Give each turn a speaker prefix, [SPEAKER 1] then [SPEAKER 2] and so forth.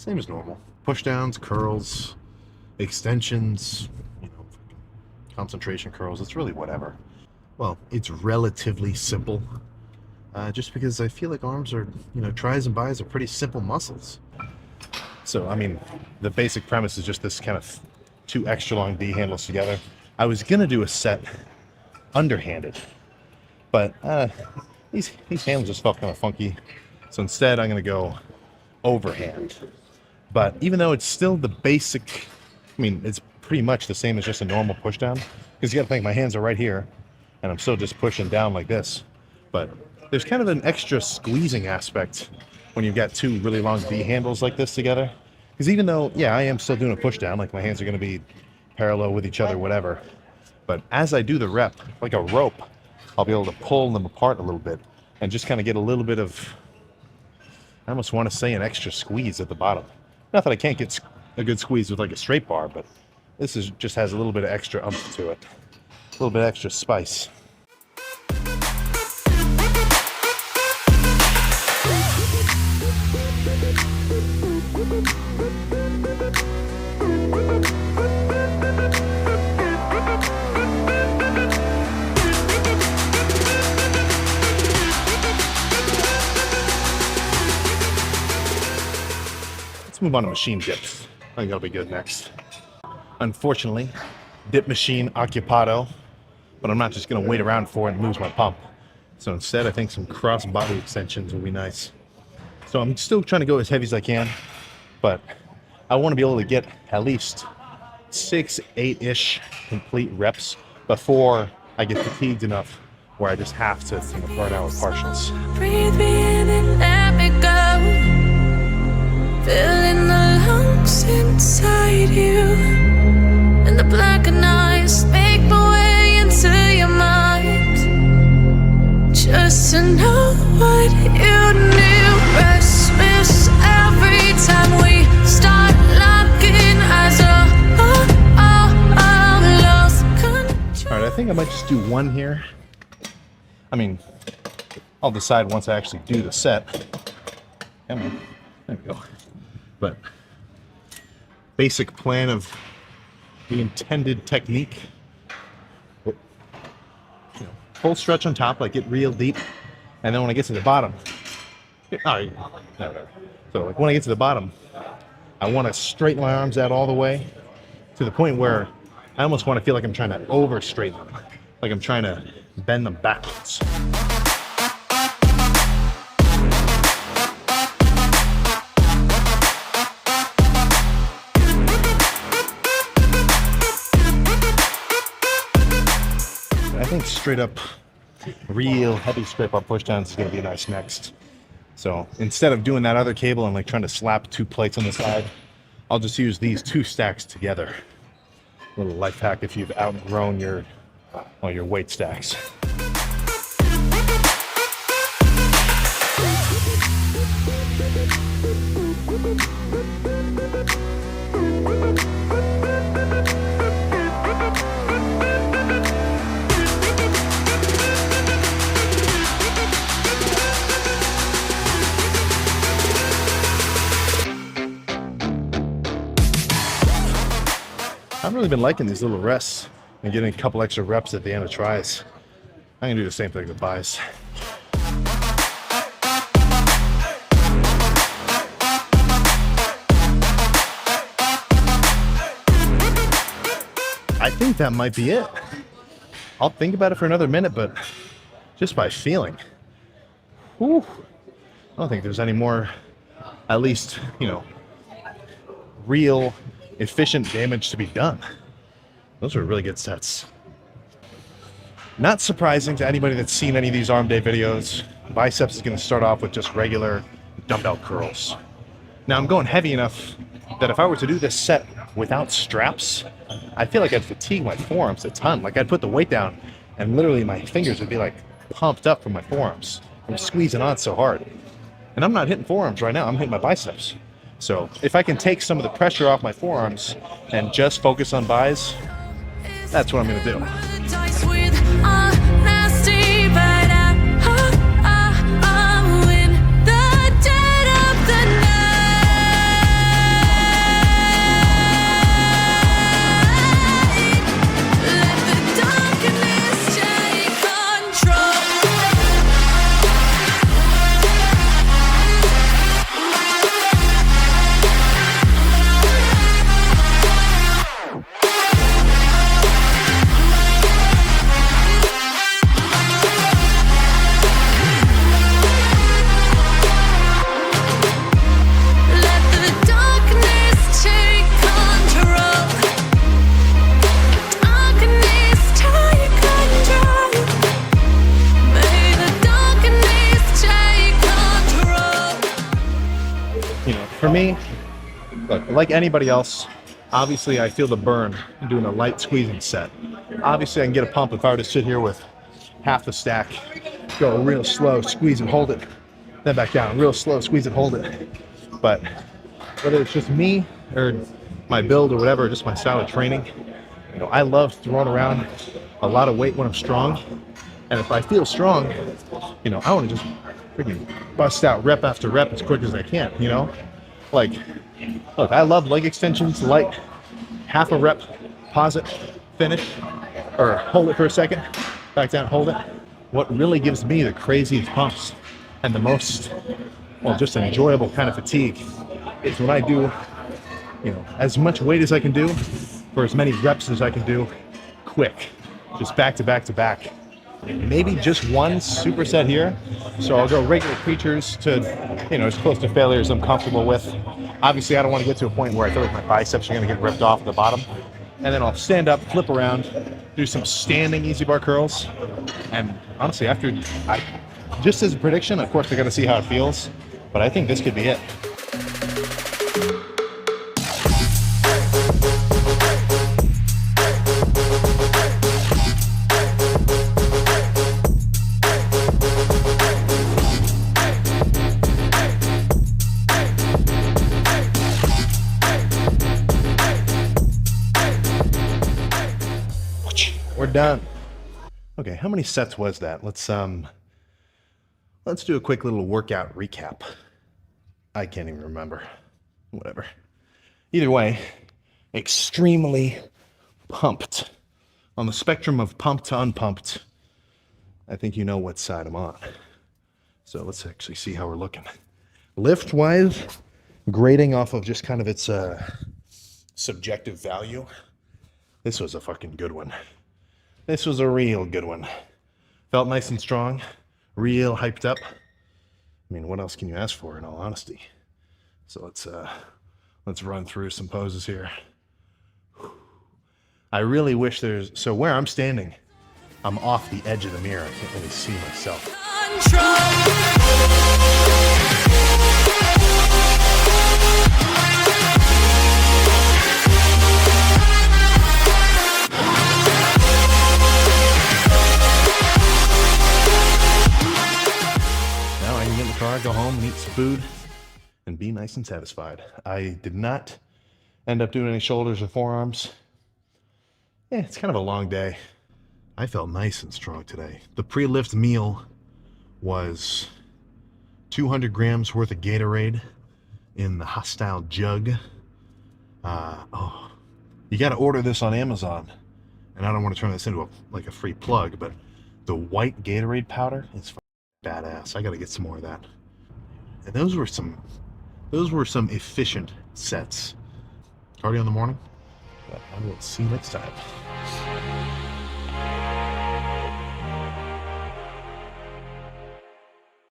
[SPEAKER 1] Same as normal. Push downs, curls, extensions, concentration curls. It's really whatever. Well, it's relatively simple. Just because I feel like arms are, tris and bis are pretty simple muscles. So, I mean, the basic premise is just this kind of 2 extra long D handles together. I was gonna do a set underhanded, but these handles just felt kind of funky. So instead, I'm gonna go overhand. But even though it's still the basic, I mean, it's pretty much the same as just a normal push down, because you gotta think my hands are right here, and I'm still just pushing down like this. But there's kind of an extra squeezing aspect when you've got 2 really long D handles like this together. Because even though, yeah, I am still doing a push down, like my hands are gonna be parallel with each other, whatever. But as I do the rep, like a rope, I'll be able to pull them apart a little bit and just kind of get a little bit of, I almost want to say an extra squeeze at the bottom. Not that I can't get a good squeeze with like a straight bar, but this just has a little bit of extra oomph to it. A little bit extra spice. Move on to machine dips. I think that'll be good next. Unfortunately, dip machine occupado, but I'm not just gonna wait around for it and lose my pump. So instead, I think some cross body extensions will be nice. So I'm still trying to go as heavy as I can, but I want to be able to get at least 6, 8-ish complete reps before I get fatigued enough where I just have to burn out with partials.
[SPEAKER 2] Breathe me in and let me go. Filling the lungs inside you, and the blackened eyes make my way into your mind. Just to know what you knew. Restless every time we start locking eyes. Lost control.
[SPEAKER 1] All right, I think I might just do one here. I mean, I'll decide once I actually do the set. Come on, there we go. But basic plan of the intended technique. Full stretch on top, like get real deep, and then when I get to the bottom, so like when I get to the bottom, I want to straighten my arms out all the way to the point where I almost want to feel like I'm trying to over straighten them, like I'm trying to bend them backwards. I think straight up, real heavy straight bar push downs is going to be nice next. So instead of doing that other cable and like trying to slap 2 plates on the side, I'll just use these 2 stacks together. A little life hack if you've outgrown your weight stacks. I've really been liking these little rests and getting a couple extra reps at the end of tries. I'm gonna do the same thing with bis. I think that might be it. I'll think about it for another minute, but just by feeling, whew, I don't think there's any more, at least, real efficient damage to be done. Those were really good sets. Not surprising to anybody that's seen any of these arm day videos, biceps is going to start off with just regular dumbbell curls. Now I'm going heavy enough that if I were to do this set without straps, I feel like I'd fatigue my forearms a ton. Like I'd put the weight down and literally my fingers would be like pumped up from my forearms. I'm squeezing on so hard. And I'm not hitting forearms right now, I'm hitting my biceps. So if I can take some of the pressure off my forearms and just focus on bis, that's what I'm gonna do. me, look, like anybody else, obviously I feel the burn in doing a light squeezing set. Obviously I can get a pump if I were to sit here with half the stack, go real slow, squeeze and hold it, then back down, real slow, squeeze and hold it. But whether it's just me or my build or whatever, just my style of training, you know, I love throwing around a lot of weight when I'm strong. And if I feel strong, you know, I want to just freaking bust out rep after rep as quick as I can, you know? Like, look, I love leg extensions, light, half a rep, pause it, finish, or hold it for a second, back down, hold it. What really gives me the craziest pumps and the most, well, just enjoyable kind of fatigue is when I do, you know, as much weight as I can do for as many reps as I can do quick, just back to back to back. Maybe just one superset here. So I'll go regular creatures to, you know, as close to failure as I'm comfortable with. Obviously, I don't want to get to a point where I feel like my biceps are going to get ripped off at the bottom. And then I'll stand up, flip around, do some standing easy bar curls. And honestly, just as a prediction, of course, I got to see how it feels, but I think this could be it. We're done. Okay, how many sets was that? Let's do a quick little workout recap. I can't even remember. Whatever. Either way, extremely pumped. On the spectrum of pumped to unpumped, I think you know what side I'm on. So let's actually see how we're looking. Lift-wise, grading off of just kind of its subjective value, this was a fucking good one. This was a real good one. Felt nice and strong, real hyped up. I mean, what else can you ask for, in all honesty? So let's run through some poses here. I really wish so where I'm standing, I'm off the edge of the mirror. I can't really see myself. Go home and eat some food and be nice and satisfied. I did not end up doing any shoulders or forearms. Yeah, it's kind of a long day. I felt nice and strong today. The pre-lift meal was 200 grams worth of Gatorade in the Hostile jug. You got to order this on Amazon. And I don't want to turn this into a free plug, but the white Gatorade powder is badass. I got to get some more of that. And those were some efficient sets. Cardio in the morning. But I will see you next time.